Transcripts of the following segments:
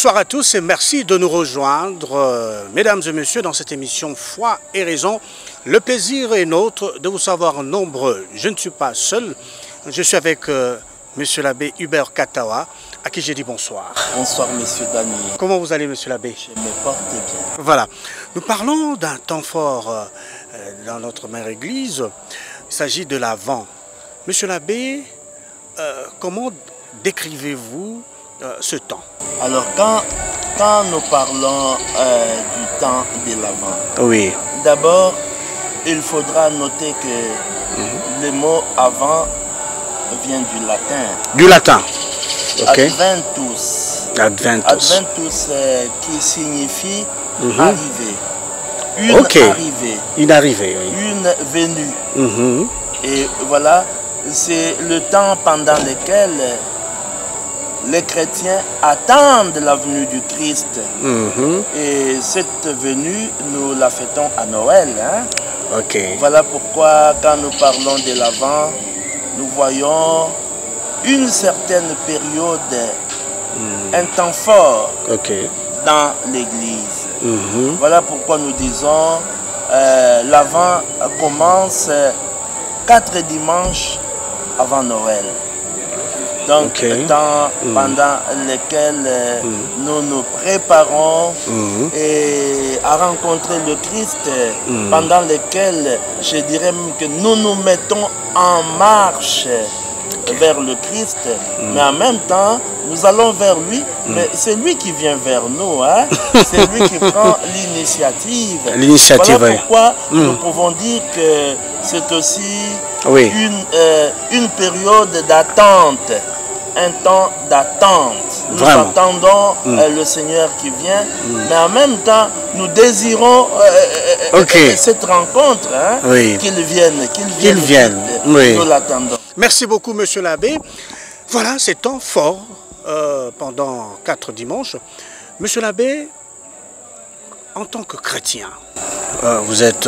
Bonsoir à tous et merci de nous rejoindre, mesdames et messieurs, dans cette émission Foi et Raison. Le plaisir est nôtre de vous savoir nombreux. Je ne suis pas seul, je suis avec monsieur l'abbé Hubert Katawa, à qui j'ai dit bonsoir. Bonsoir, monsieur Dani. Comment vous allez, monsieur l'abbé? Je me porte bien. Voilà. Nous parlons d'un temps fort dans notre mère église. Il s'agit de l'Avent. Monsieur l'abbé, comment décrivez-vous ce temps? Alors, quand nous parlons du temps de l'Avent, oui, d'abord, il faudra noter que le mot avant vient du latin. Du latin. Ok. Adventus. Adventus. Adventus qui signifie arriver. Une arrivée. Une arrivée, oui. Une venue. Et voilà, c'est le temps pendant lequel les chrétiens attendent la venue du Christ. Et cette venue, nous la fêtons à Noël. Hein? Ok. Voilà pourquoi, quand nous parlons de l'Avent, nous voyons une certaine période, un temps fort dans l'Église. Voilà pourquoi nous disons l'Avent commence 4 dimanches avant Noël. Donc, temps pendant lequel nous nous préparons et à rencontrer le Christ, pendant lequel je dirais même que nous nous mettons en marche vers le Christ, mais en même temps, nous allons vers lui, mais c'est lui qui vient vers nous, hein? C'est lui qui prend l'initiative. Voilà pourquoi nous pouvons dire que c'est aussi une période d'attente. Un temps d'attente. Nous attendons le Seigneur qui vient, mais en même temps, nous désirons cette rencontre, hein, qu'il vienne. Nous l'attendons. Merci beaucoup, monsieur l'abbé. Voilà, c'est temps fort pendant 4 dimanches. Monsieur l'abbé, en tant que chrétien, vous êtes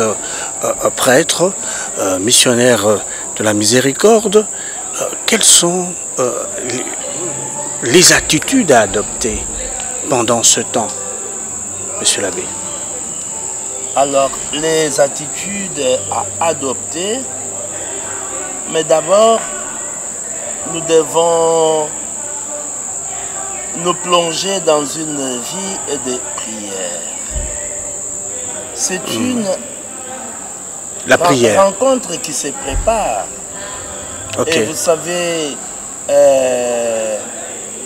prêtre, missionnaire de la miséricorde. Quelles sont les attitudes à adopter pendant ce temps, monsieur l'abbé? Alors, les attitudes à adopter, mais d'abord, nous devons nous plonger dans une vie de prière. C'est une rencontre qui se prépare. Et vous savez,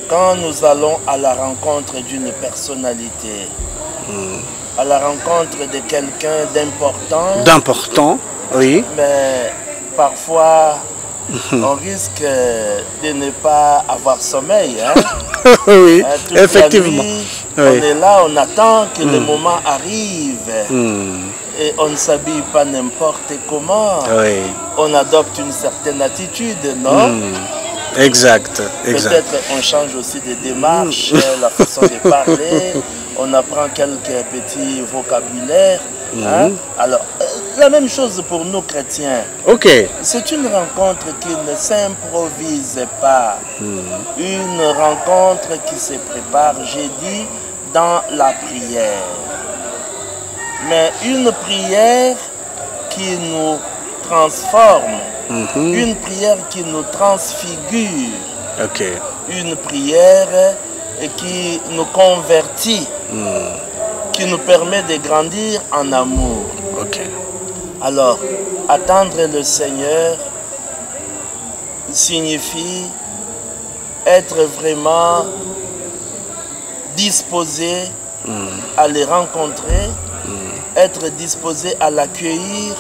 quand nous allons à la rencontre d'une personnalité, à la rencontre de quelqu'un d'important, oui, mais parfois on risque de ne pas avoir sommeil. Hein? Oui, toute effectivement. La nuit, on est là, on attend que le moment arrive. Et on ne s'habille pas n'importe comment. On adopte une certaine attitude, non? Exact. Peut-être on change aussi de démarche, la façon de parler, on apprend quelques petits vocabulaires. Hein? Alors, la même chose pour nous chrétiens. C'est une rencontre qui ne s'improvise pas. Une rencontre qui se prépare, j'ai dit, dans la prière. Mais une prière qui nous transforme, une prière qui nous transfigure, une prière qui nous convertit, qui nous permet de grandir en amour. Alors, attendre le Seigneur signifie être vraiment disposé à les rencontrer, être disposé à l'accueillir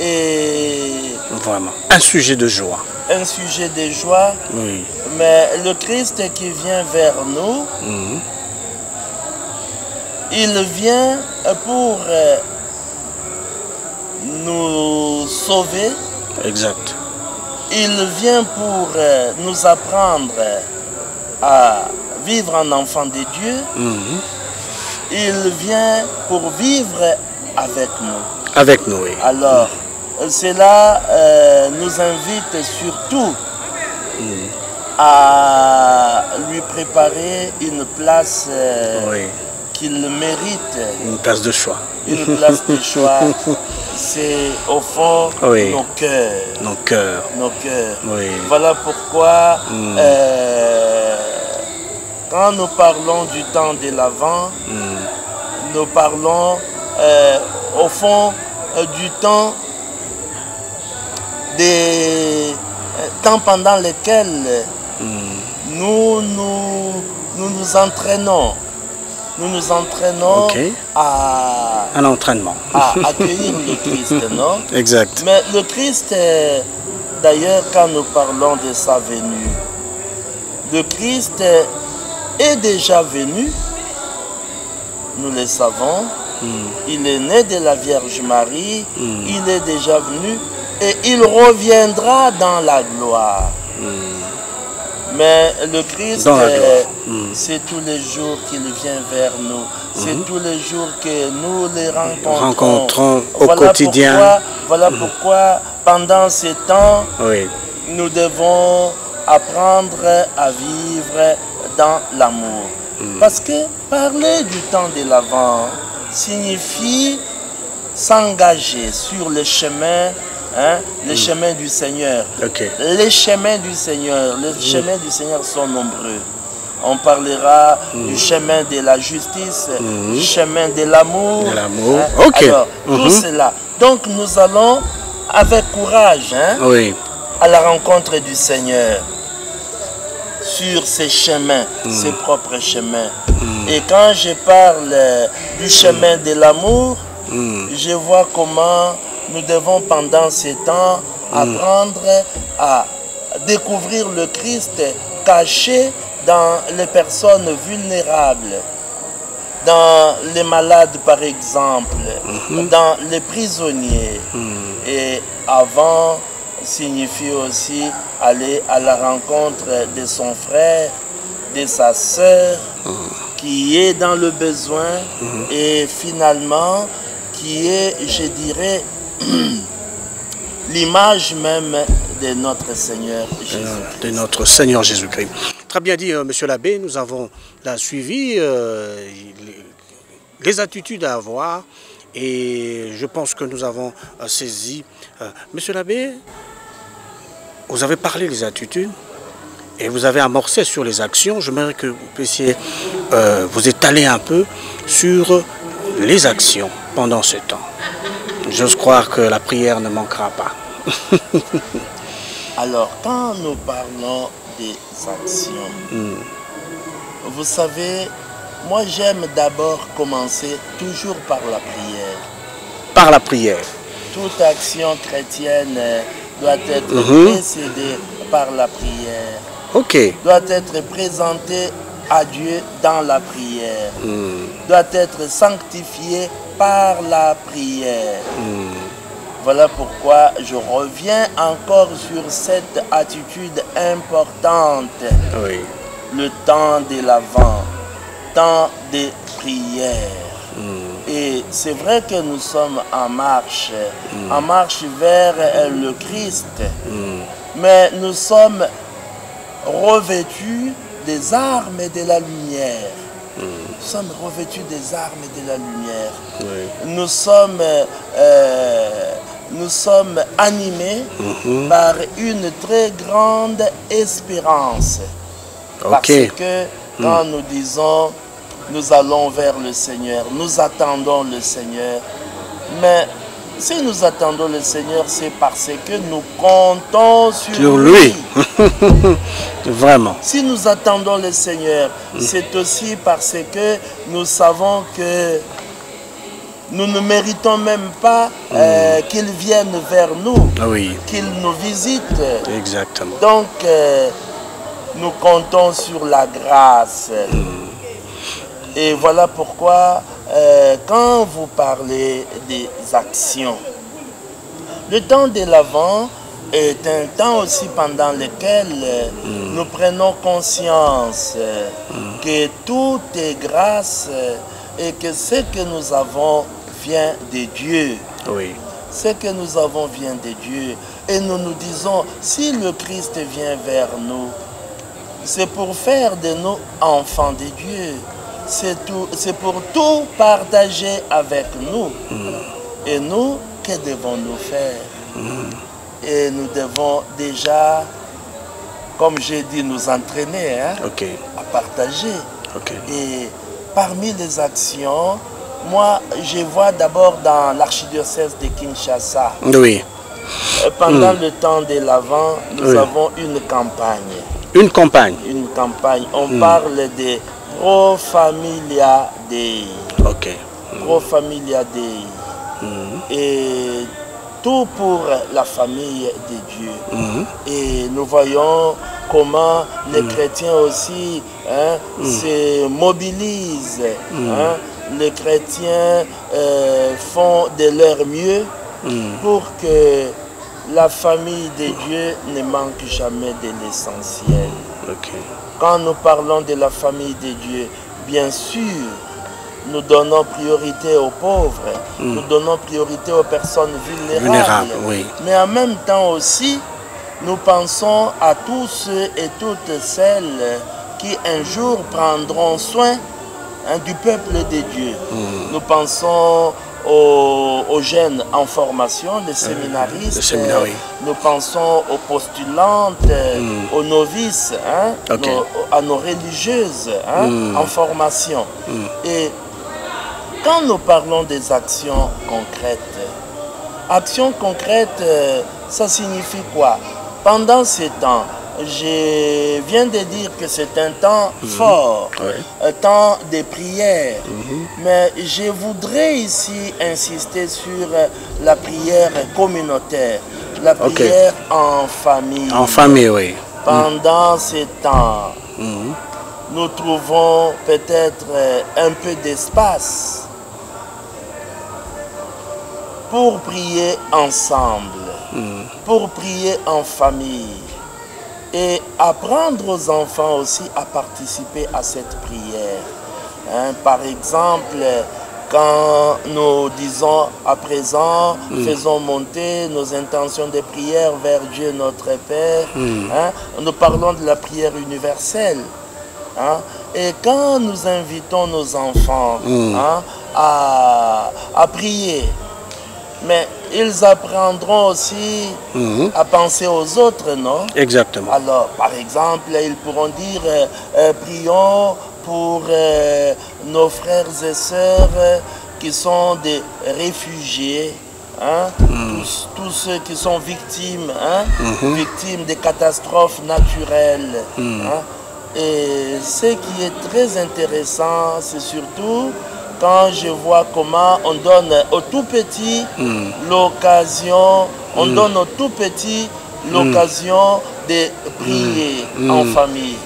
et... Vraiment, un sujet de joie. Un sujet de joie, mais le Christ qui vient vers nous, il vient pour nous sauver. Exact. Il vient pour nous apprendre à vivre en enfant de Dieu. Il vient pour vivre avec nous. Avec nous, oui. Alors, cela nous invite surtout à lui préparer une place qu'il mérite. Une place de choix. Une place de choix. C'est au fond nos cœurs. Nos cœurs. Nos cœurs. Voilà pourquoi quand nous parlons du temps de l'Avent, nous parlons au fond du temps des temps pendant lesquels nous nous entraînons. Nous nous entraînons à un entraînement. À accueillir le Christ, non? Exact. Mais le Christ, d'ailleurs, quand nous parlons de sa venue, le Christ est déjà venu, nous le savons. Il est né de la Vierge Marie, il est déjà venu et il reviendra dans la gloire. Mais le Christ, c'est tous les jours qu'il vient vers nous. C'est tous les jours que nous les rencontrons au quotidien. Voilà pourquoi, pendant ces temps, nous devons apprendre à vivre dans l'amour. Parce que parler du temps de l'Avent signifie s'engager sur le chemin. Les chemins du Seigneur. Les chemins du Seigneur. Les chemins du Seigneur sont nombreux. On parlera du chemin de la justice, du chemin de l'amour. Alors, tout cela. Donc nous allons avec courage à la rencontre du Seigneur sur ces chemins, ses propres chemins. Et quand je parle du chemin de l'amour, je vois comment nous devons pendant ces temps apprendre à découvrir le Christ caché dans les personnes vulnérables, dans les malades par exemple, dans les prisonniers. Et avant signifie aussi aller à la rencontre de son frère, de sa sœur, qui est dans le besoin et finalement qui est, je dirais, l'image même de notre Seigneur Jésus-Christ. De notre Seigneur Jésus-Christ. Très bien dit, monsieur l'abbé, nous avons là suivi les attitudes à avoir et je pense que nous avons saisi. Monsieur l'abbé, vous avez parlé des attitudes et vous avez amorcé sur les actions. J'aimerais que vous puissiez vous étaler un peu sur les actions pendant ce temps. J'ose croire que la prière ne manquera pas. Alors, quand nous parlons des actions, vous savez, moi j'aime d'abord commencer toujours par la prière. Par la prière. Toute action chrétienne doit être précédée par la prière. Doit être présentée à Dieu dans la prière. Doit être sanctifiée par la prière. Voilà pourquoi je reviens encore sur cette attitude importante. Le temps de l'Avent, temps de prière. Et c'est vrai que nous sommes en marche vers le Christ. Mais nous sommes revêtus des armes de la lumière. Nous sommes revêtus des armes de la lumière. Nous sommes animés par une très grande espérance. Parce que quand nous disons nous allons vers le Seigneur, nous attendons le Seigneur. Mais si nous attendons le Seigneur, c'est parce que nous comptons sur lui. Vraiment. Si nous attendons le Seigneur, c'est aussi parce que nous savons que nous ne méritons même pas qu'il vienne vers nous, qu'il nous visite. Exactement. Donc, nous comptons sur la grâce. Et voilà pourquoi, quand vous parlez des actions, le temps de l'Avent est un temps aussi pendant lequel nous prenons conscience que tout est grâce et que ce que nous avons vient de Dieu. Ce que nous avons vient de Dieu. Et nous nous disons, si le Christ vient vers nous, c'est pour faire de nous enfants de Dieu. C'est pour tout partager avec nous. Et nous, que devons-nous faire? Et nous devons déjà, comme j'ai dit, nous entraîner à partager. Et parmi les actions, moi, je vois d'abord dans l'archidiocèse de Kinshasa. Oui. Pendant le temps de l'Avent, nous avons une campagne. Une campagne? Une campagne. On parle de Pro Familia Dei. Pro Familia Dei. Et tout pour la famille de Dieu. Et nous voyons comment les chrétiens aussi se mobilisent. Les chrétiens font de leur mieux pour que la famille de Dieu ne manque jamais de l'essentiel. Quand nous parlons de la famille de Dieu, bien sûr, nous donnons priorité aux pauvres, nous donnons priorité aux personnes vulnérables. Mais en même temps aussi, nous pensons à tous ceux et toutes celles qui un jour prendront soin du peuple de Dieu. Nous pensons aux jeunes en formation, les séminaristes, nous pensons aux postulantes, aux novices, à nos religieuses en formation. Et quand nous parlons des actions concrètes, ça signifie quoi? Pendant ces temps, je viens de dire que c'est un temps fort, un temps de prière. Mais je voudrais ici insister sur la prière communautaire, la prière en famille. En famille, oui. Pendant ces temps, nous trouvons peut-être un peu d'espace pour prier ensemble, pour prier en famille. Et apprendre aux enfants aussi à participer à cette prière. Par exemple, quand nous disons à présent, faisons monter nos intentions de prière vers Dieu notre Père, nous parlons de la prière universelle. Et quand nous invitons nos enfants à prier, mais ils apprendront aussi à penser aux autres, non? Exactement. Alors, par exemple, ils pourront dire, prions pour nos frères et sœurs qui sont des réfugiés, tous ceux qui sont victimes, victimes des catastrophes naturelles. Et ce qui est très intéressant, c'est surtout quand je vois comment on donne aux tout petits l'occasion, de prier en famille.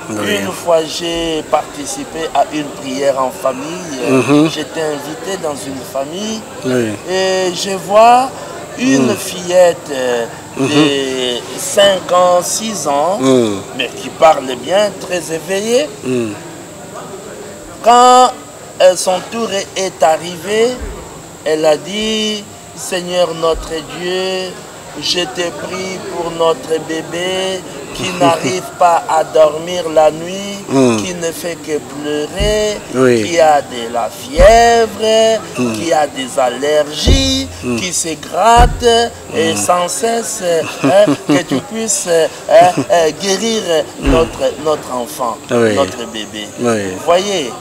Une fois j'ai participé à une prière en famille, j'étais invité dans une famille et je vois une fillette de 5 ans, 6 ans, mais qui parle bien, très éveillée. Quand son tour est arrivé, elle a dit, Seigneur notre Dieu, je te prie pour notre bébé qui n'arrive pas à dormir la nuit, qui ne fait que pleurer, qui a de la fièvre, qui a des allergies, qui se gratte et sans cesse que tu puisses guérir notre enfant, notre bébé. Vous voyez,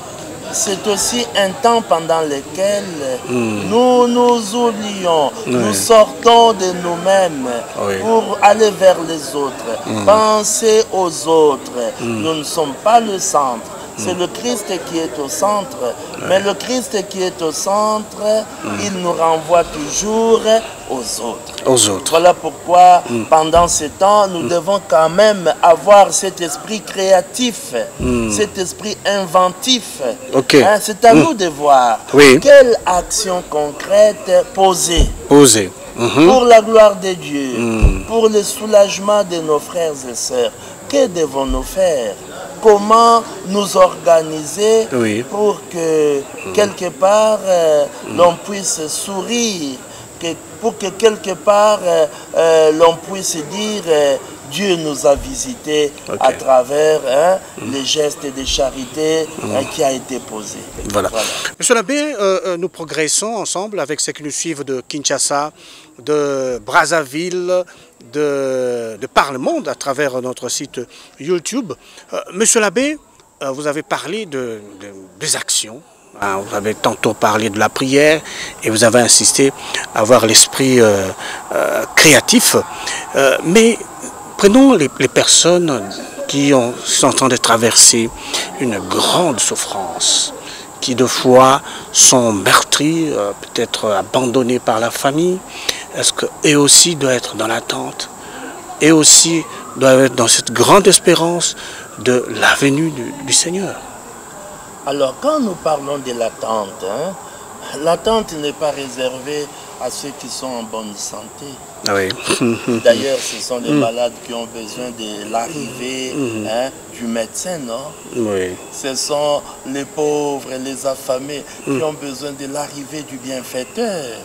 c'est aussi un temps pendant lequel nous nous oublions, nous sortons de nous-mêmes pour aller vers les autres, penser aux autres. Nous ne sommes pas le centre. C'est le Christ qui est au centre. Mais le Christ qui est au centre, il nous renvoie toujours aux autres. Voilà pourquoi, pendant ce temps, nous devons quand même avoir cet esprit créatif, cet esprit inventif. C'est à nous de voir quelle action concrète poser. Pour la gloire de Dieu, pour le soulagement de nos frères et sœurs. Que devons-nous faire? Comment nous organiser pour que quelque part l'on puisse sourire, pour que quelque part l'on puisse dire Dieu nous a visités à travers les gestes de charité qui a été posé. Voilà. Monsieur l'abbé, nous progressons ensemble avec ceux qui nous suivent de Kinshasa, de Brazzaville, de par le monde à travers notre site YouTube. Monsieur l'abbé, vous avez parlé des actions. Vous avez tantôt parlé de la prière et vous avez insisté à avoir l'esprit créatif. Mais prenons les personnes qui sont en train de traverser une grande souffrance, qui de fois sont meurtries, peut-être abandonnées par la famille. Est-ce qu'eux aussi doivent être dans l'attente? Et aussi doivent être dans cette grande espérance de la venue du Seigneur? Alors, quand nous parlons de l'attente, l'attente n'est pas réservée à ceux qui sont en bonne santé. Oui. D'ailleurs, ce sont les malades qui ont besoin de l'arrivée du médecin, non? Oui. Ce sont les pauvres et les affamés qui ont besoin de l'arrivée du bienfaiteur.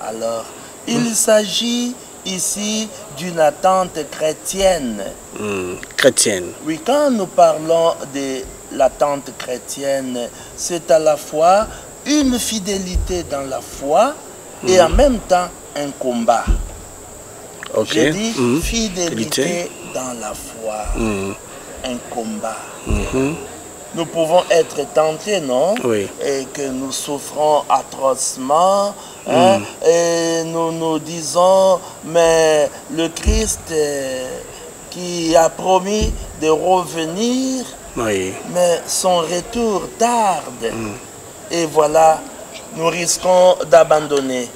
Alors, il s'agit ici d'une attente chrétienne. Chrétienne. Oui, quand nous parlons de l'attente chrétienne, c'est à la fois une fidélité dans la foi et en même temps un combat. J'ai dit fidélité dans la foi, un combat. Nous pouvons être tentés, non? Oui. Et que nous souffrons atrocement. Et nous nous disons, mais le Christ qui a promis de revenir, mais son retour tarde. Et voilà, nous risquons d'abandonner.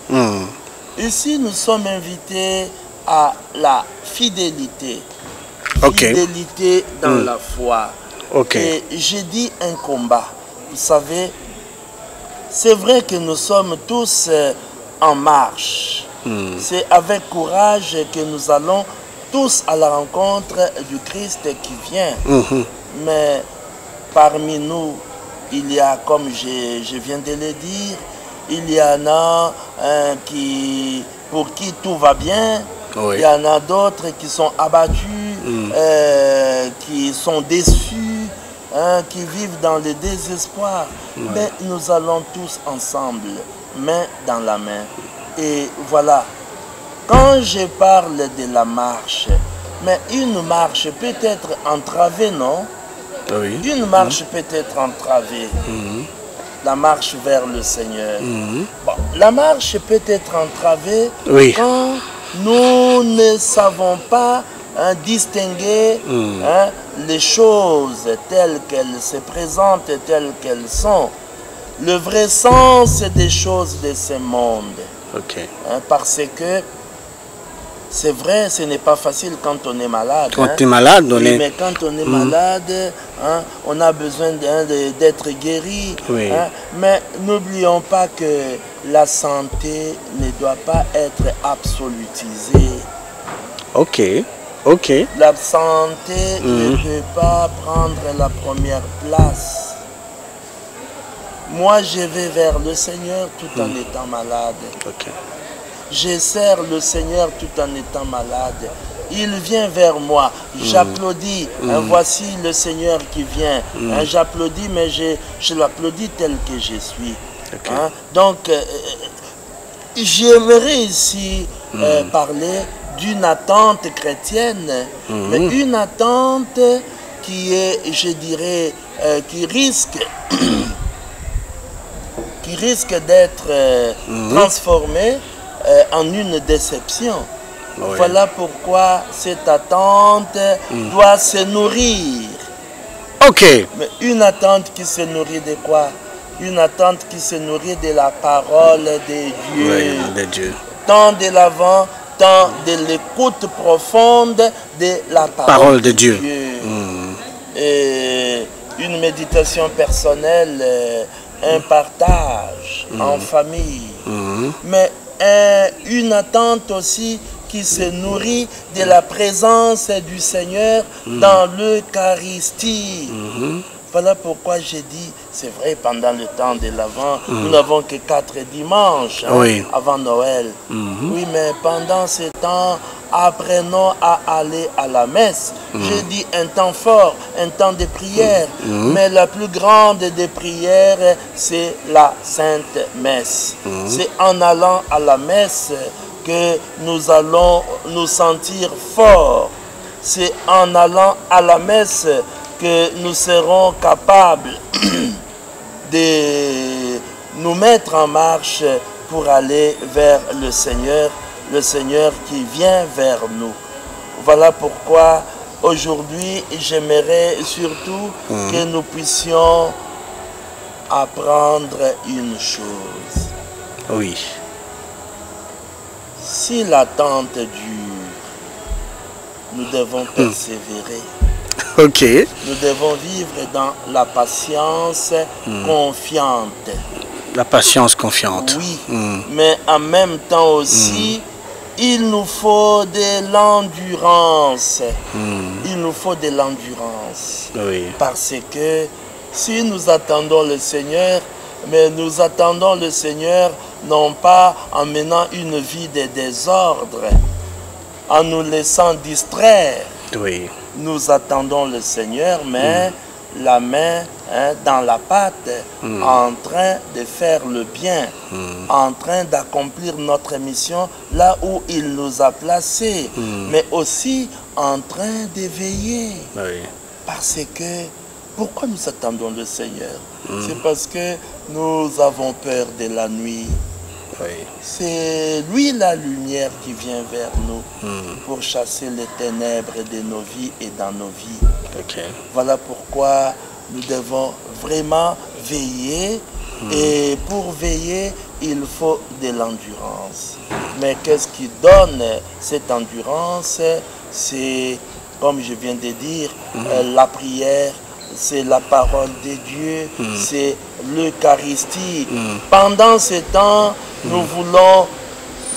Ici, nous sommes invités à la fidélité. Fidélité dans la foi. Et j'ai dit un combat. Vous savez, c'est vrai que nous sommes tous en marche. C'est avec courage que nous allons tous à la rencontre du Christ qui vient. Mais parmi nous, il y a, comme je viens de le dire, il y en a pour qui tout va bien. Il y en a d'autres qui sont abattus, qui sont déçus, qui vivent dans le désespoir. Mais nous allons tous ensemble, main dans la main. Et voilà, quand je parle de la marche, mais une marche peut être entravée, non? Une marche peut être entravée. La marche vers le Seigneur. Bon, la marche peut être entravée quand nous ne savons pas distinguer les choses telles qu'elles se présentent et telles qu'elles sont. Le vrai sens des choses de ce monde. Parce que c'est vrai, ce n'est pas facile quand on est malade. Quand tu es malade, mais quand on est malade, on a besoin d'être guéri. Mais n'oublions pas que la santé ne doit pas être absolutisée. La santé ne peut pas prendre la première place. Moi, je vais vers le Seigneur tout en étant malade. Je sers le Seigneur tout en étant malade. Il vient vers moi. J'applaudis. Voici le Seigneur qui vient. J'applaudis, mais je l'applaudis tel que je suis. Donc, j'aimerais ici parler d'une attente chrétienne, mais une attente qui est, je dirais, qui risque d'être transformée en une déception. Voilà pourquoi cette attente doit se nourrir. Mais une attente qui se nourrit de quoi? Une attente qui se nourrit de la parole de Dieu. Tant de l'avant, tant de l'écoute profonde de la parole de Dieu. Et une méditation personnelle, un partage en famille. Mais une attente aussi qui se nourrit de la présence du Seigneur dans l'Eucharistie. Voilà pourquoi j'ai dit, c'est vrai, pendant le temps de l'Avent, nous n'avons que 4 dimanches avant Noël. Oui, mais pendant ce temps, apprenons à aller à la messe. J'ai dit un temps fort, un temps de prière. Mais la plus grande des prières, c'est la Sainte Messe. C'est en allant à la messe que nous allons nous sentir forts. C'est en allant à la messe que nous serons capables de nous mettre en marche pour aller vers le Seigneur qui vient vers nous. Voilà pourquoi aujourd'hui j'aimerais surtout que nous puissions apprendre une chose. Oui. Si l'attente dure, nous devons persévérer. Ok. Nous devons vivre dans la patience confiante. La patience confiante. Oui, mais en même temps aussi, il nous faut de l'endurance. Il nous faut de l'endurance. Oui. Parce que si nous attendons le Seigneur, mais nous attendons le Seigneur non pas en menant une vie de désordre, en nous laissant distraire. Oui. Nous attendons le Seigneur, mais la main dans la pâte, en train de faire le bien, en train d'accomplir notre mission là où il nous a placés, mais aussi en train de veiller. Oui. Parce que, pourquoi nous attendons le Seigneur? C'est parce que nous avons peur de la nuit. Oui. C'est lui la lumière qui vient vers nous pour chasser les ténèbres de nos vies et dans nos vies. Okay. Voilà pourquoi nous devons vraiment veiller. Et pour veiller, il faut de l'endurance. Mais qu'est-ce qui donne cette endurance? C'est, comme je viens de dire, la prière, c'est la parole de Dieu, c'est l'Eucharistie. Pendant ce temps, nous voulons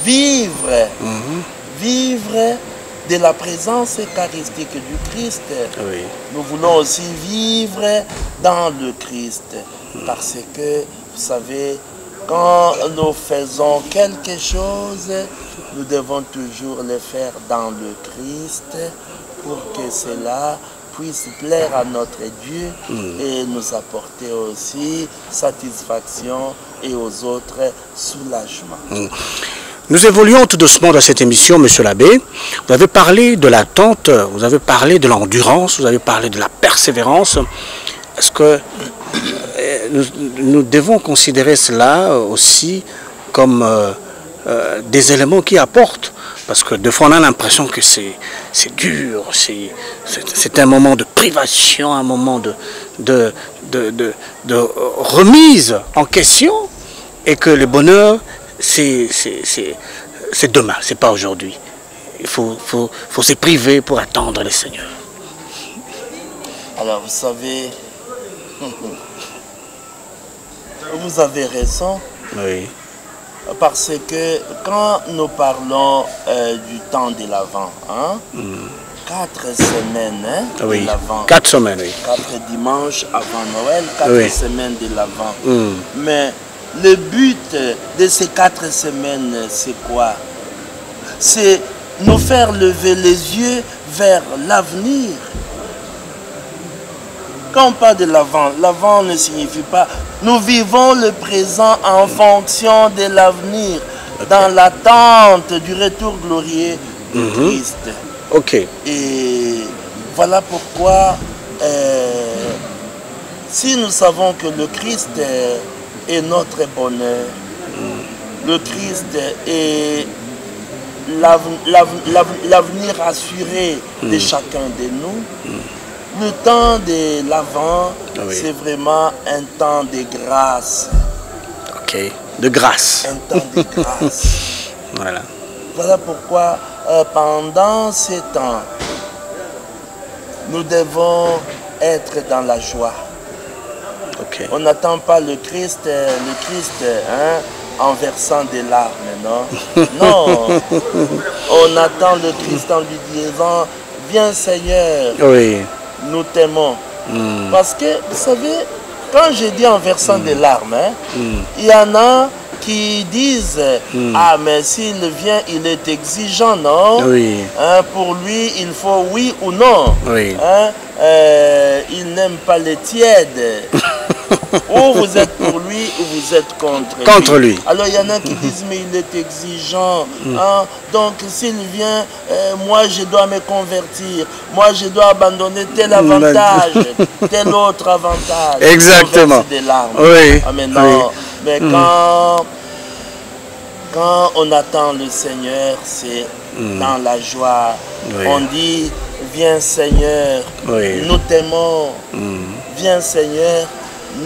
vivre, vivre de la présence eucharistique du Christ. Oui. Nous voulons aussi vivre dans le Christ. Parce que, vous savez, quand nous faisons quelque chose, nous devons toujours le faire dans le Christ pour que cela puisse plaire à notre Dieu et nous apporter aussi satisfaction et aux autres soulagement. Nous évoluons tout doucement dans cette émission, Monsieur l'abbé. Vous avez parlé de l'attente, vous avez parlé de l'endurance, vous avez parlé de la persévérance. Est-ce que nous devons considérer cela aussi comme des éléments qui apportent? Parce que des fois on a l'impression que c'est dur, c'est un moment de privation, un moment de remise en question, et que le bonheur c'est demain, c'est pas aujourd'hui. Il faut se priver pour attendre le Seigneur. Alors vous savez, vous avez raison. Oui. Parce que quand nous parlons du temps de l'Avent, 4 semaines oui. de l'Avent. 4 semaines, oui. 4 dimanches avant Noël, 4 oui. semaines de l'Avent. Mais le but de ces 4 semaines, c'est quoi? C'est nous faire lever les yeux vers l'avenir. Quand on parle de l'Avent, l'Avent ne signifie pas nous vivons le présent en fonction de l'avenir, dans l'attente du retour glorieux du Christ. Ok. Et voilà pourquoi, si nous savons que le Christ est notre bonheur, le Christ est l'avenir assuré de chacun de nous, le temps de l'Avent, c'est vraiment un temps de grâce. Ok, de grâce. Un temps de grâce. Voilà. Voilà pourquoi, pendant ces temps, nous devons être dans la joie. Okay. On n'attend pas le Christ en versant des larmes, non? Non. On attend le Christ en lui disant, viens Seigneur. Oui. Nous t'aimons, Parce que, vous savez, quand je dis en versant des larmes, il y en a qui disent ah, mais s'il vient, il est exigeant, non? Oui. Hein, pour lui, il faut oui ou non. Oui. Hein, il n'aime pas les tièdes. Ou vous êtes pour lui ou vous êtes contre lui. Alors il y en a qui disent mais il est exigeant. Hein, donc s'il vient, moi je dois me convertir. Moi je dois abandonner tel avantage, tel autre avantage. Exactement. Des larmes. Oui. Ah, mais non. Mais quand on attend le Seigneur, c'est dans la joie. Oui. On dit, viens Seigneur, nous t'aimons. Viens Seigneur,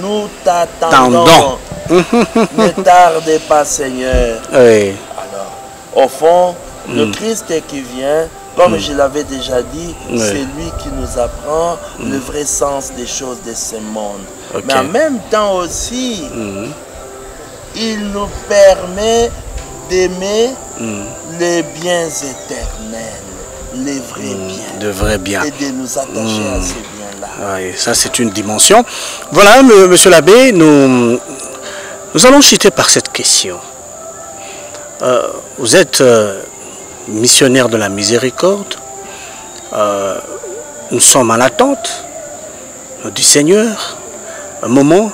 nous t'attendons. Ne tarde pas Seigneur. Oui. Alors, au fond, le Christ qui vient, comme je l'avais déjà dit, c'est lui qui nous apprend le vrai sens des choses de ce monde. Okay. Mais en même temps aussi, il nous permet d'aimer les biens éternels, les vrais biens. De vrais biens. Et de nous attacher à ces biens-là. Oui, ça c'est une dimension. Voilà, monsieur l'abbé, nous allons chuter par cette question. Vous êtes missionnaire de la miséricorde. Nous sommes en attente du Seigneur. Un moment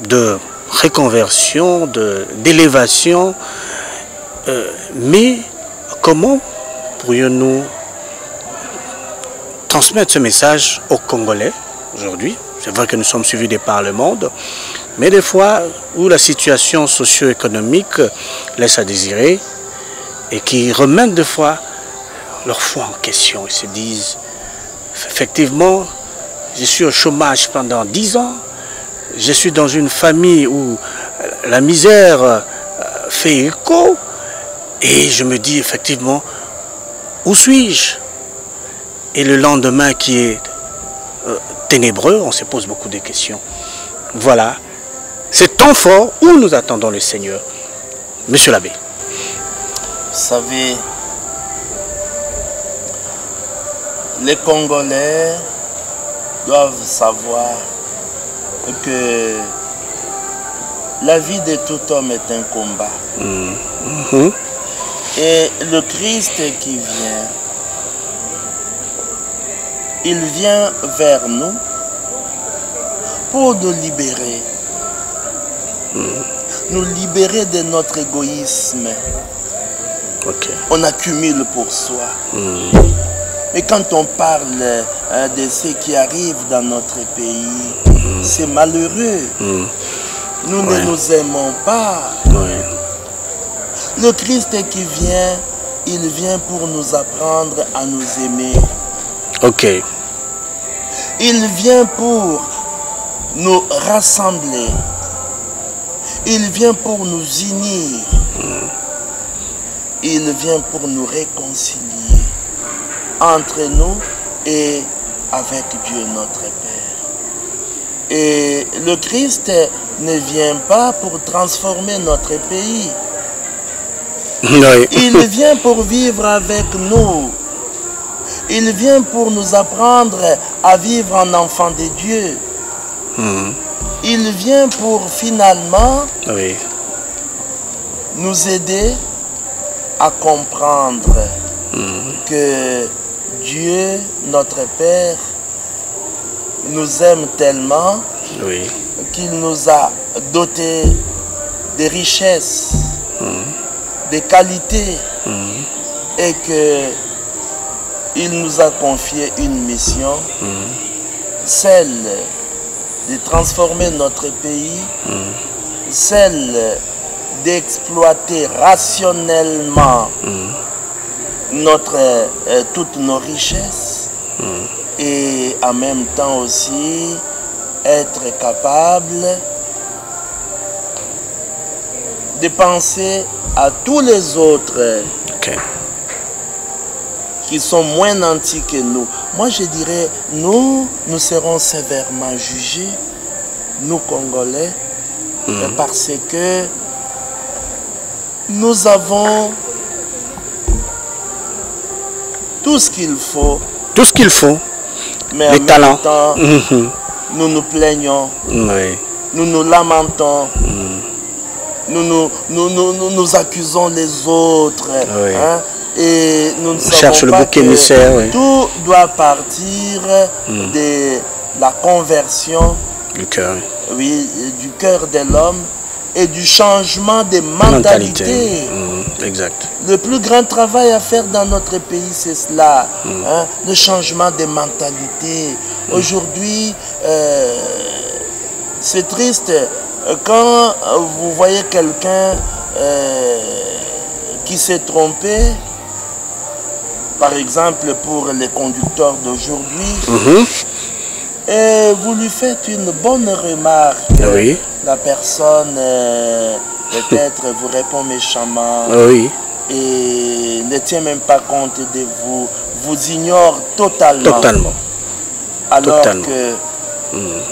de reconversion, d'élévation. Mais comment pourrions-nous transmettre ce message aux Congolais aujourd'hui? C'est vrai que nous sommes suivis par le monde, mais des fois où la situation socio-économique laisse à désirer et qui remettent des fois leur foi en question et se disent effectivement, je suis au chômage pendant 10 ans, je suis dans une famille où la misère fait écho et je me dis effectivement, où suis-je? Et le lendemain qui est ténébreux, on se pose beaucoup de questions. Voilà, c'est temps fort où nous attendons le Seigneur. Monsieur l'abbé. Vous savez, les Congolais doivent savoir que la vie de tout homme est un combat. Et le Christ qui vient, il vient vers nous pour nous libérer. Nous libérer de notre égoïsme. On accumule pour soi. Mais quand on parle de ce qui arrive dans notre pays, c'est malheureux. Nous ne nous aimons pas. Le Christ qui vient, il vient pour nous apprendre à nous aimer. Il vient pour nous rassembler. Il vient pour nous unir. Il vient pour nous réconcilier entre nous et avec Dieu notre Père. Et le Christ ne vient pas pour transformer notre pays. Il vient pour vivre avec nous. Il vient pour nous apprendre à vivre en enfant de Dieu. Il vient pour finalement nous aider à comprendre que Dieu, notre Père, nous aime tellement qu'il nous a dotés des richesses, des qualités, et qu'il nous a confié une mission, celle de transformer notre pays, celle d'exploiter rationnellement toutes nos richesses et en même temps aussi être capable de penser à tous les autres qui sont moins nantis que nous. Moi je dirais, nous serons sévèrement jugés, nous Congolais, parce que nous avons tout ce qu'il faut. Tout ce qu'il faut. mais en même temps, nous nous plaignons, nous nous lamentons, nous accusons les autres, hein, et nous ne savons pas que tout doit partir de la conversion du cœur, du cœur de l'homme et du changement de mentalité. Exact. Le plus grand travail à faire dans notre pays, c'est cela, hein, le changement de mentalité. Aujourd'hui, c'est triste quand vous voyez quelqu'un qui s'est trompé, par exemple pour les conducteurs d'aujourd'hui, et vous lui faites une bonne remarque. La personne peut-être vous répond méchamment et ne tient même pas compte de vous, vous ignore totalement. Alors que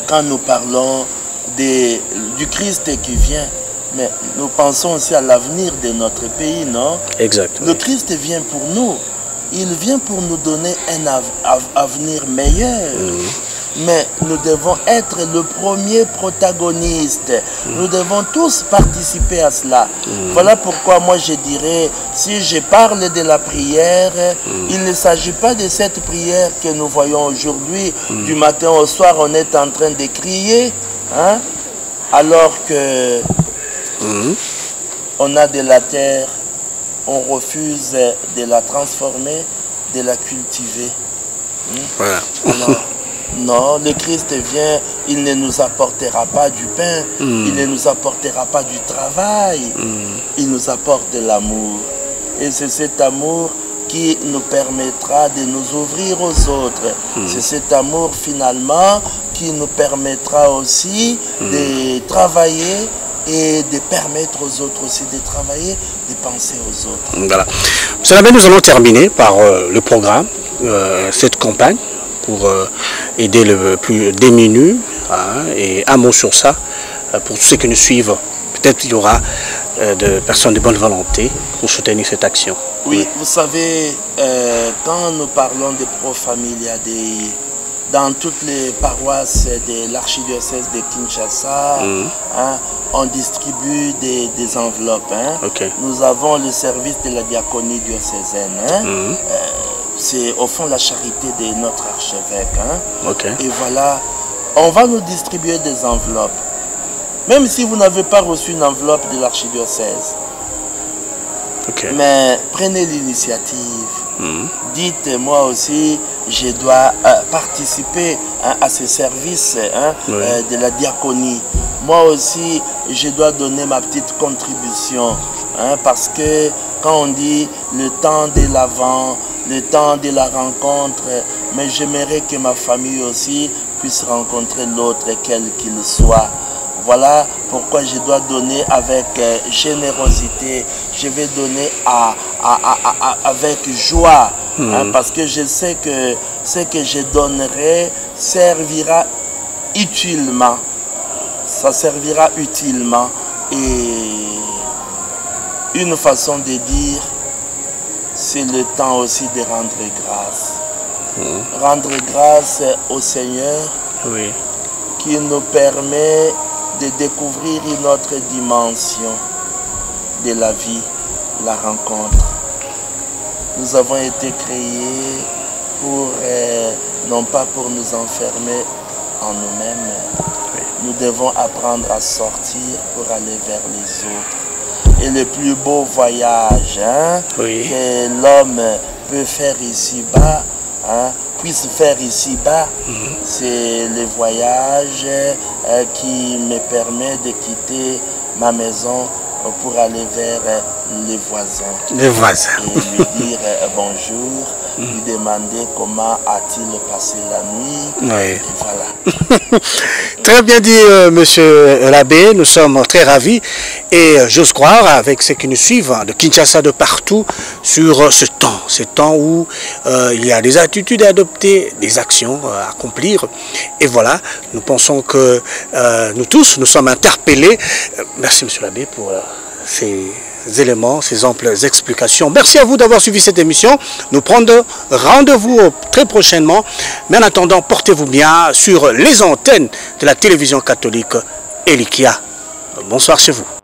quand nous parlons du Christ qui vient, mais nous pensons aussi à l'avenir de notre pays, non? Exactement. Le Christ vient pour nous. Il vient pour nous donner un avenir meilleur. Mais nous devons être le premier protagoniste. Nous devons tous participer à cela. Voilà pourquoi moi je dirais, si je parle de la prière, il ne s'agit pas de cette prière que nous voyons aujourd'hui. Du matin au soir, on est en train de crier, hein, alors que on a de la terre, on refuse de la transformer, de la cultiver. Voilà. Non, le Christ vient, il ne nous apportera pas du pain, il ne nous apportera pas du travail, il nous apporte de l'amour. Et c'est cet amour qui nous permettra de nous ouvrir aux autres. C'est cet amour finalement qui nous permettra aussi de travailler et de permettre aux autres aussi de travailler, de penser aux autres. Voilà. Monsieur l'abbé, nous allons terminer par le programme, cette campagne, pour aider le plus démuni, hein, et un mot sur ça, pour tous ceux qui nous suivent. Peut-être il y aura de personnes de bonne volonté pour soutenir cette action. Oui, vous savez, quand nous parlons de Pro Familia Dei, dans toutes les paroisses de l'archidiocèse de Kinshasa, hein, on distribue des enveloppes. Hein. Nous avons le service de la diaconie diocésaine. Hein. C'est au fond la charité de notre archevêque. Hein. Et voilà, on va nous distribuer des enveloppes. Même si vous n'avez pas reçu une enveloppe de l'archidiocèse. Mais prenez l'initiative. Dites, moi aussi, je dois participer, hein, à ces services, hein, de la diaconie. Moi aussi, je dois donner ma petite contribution. Hein, parce que quand on dit le temps de l'Avent, le temps de la rencontre, mais j'aimerais que ma famille aussi puisse rencontrer l'autre, quel qu'il soit. Voilà pourquoi je dois donner avec générosité. Je vais donner avec joie, hein, parce que je sais que ce que je donnerai servira utilement. Ça servira utilement. Et une façon de dire, c'est le temps aussi de rendre grâce. Rendre grâce au Seigneur qui nous permet de découvrir une autre dimension de la vie, la rencontre. Nous avons été créés pour, non pas pour nous enfermer en nous-mêmes. Nous devons apprendre à sortir pour aller vers les autres. Et le plus beau voyage, hein, que l'homme peut faire ici-bas, hein, puisse faire ici-bas, c'est le voyage qui me permet de quitter ma maison pour aller vers les voisins. Les voisins. Et lui dire bonjour, lui demander comment a-t-il passé la nuit. Et voilà. Très bien dit, monsieur l'abbé. Nous sommes très ravis et j'ose croire, avec ceux qui nous suivent, de Kinshasa, de partout, sur ce temps où il y a des attitudes à adopter, des actions à accomplir. Et voilà, nous pensons que nous tous, nous sommes interpellés. Merci, monsieur l'abbé, pour ces éléments, ces amples explications. Merci à vous d'avoir suivi cette émission. Nous prendrons rendez-vous très prochainement. Mais en attendant, portez-vous bien sur les antennes de la télévision catholique Elikia. Bonsoir chez vous.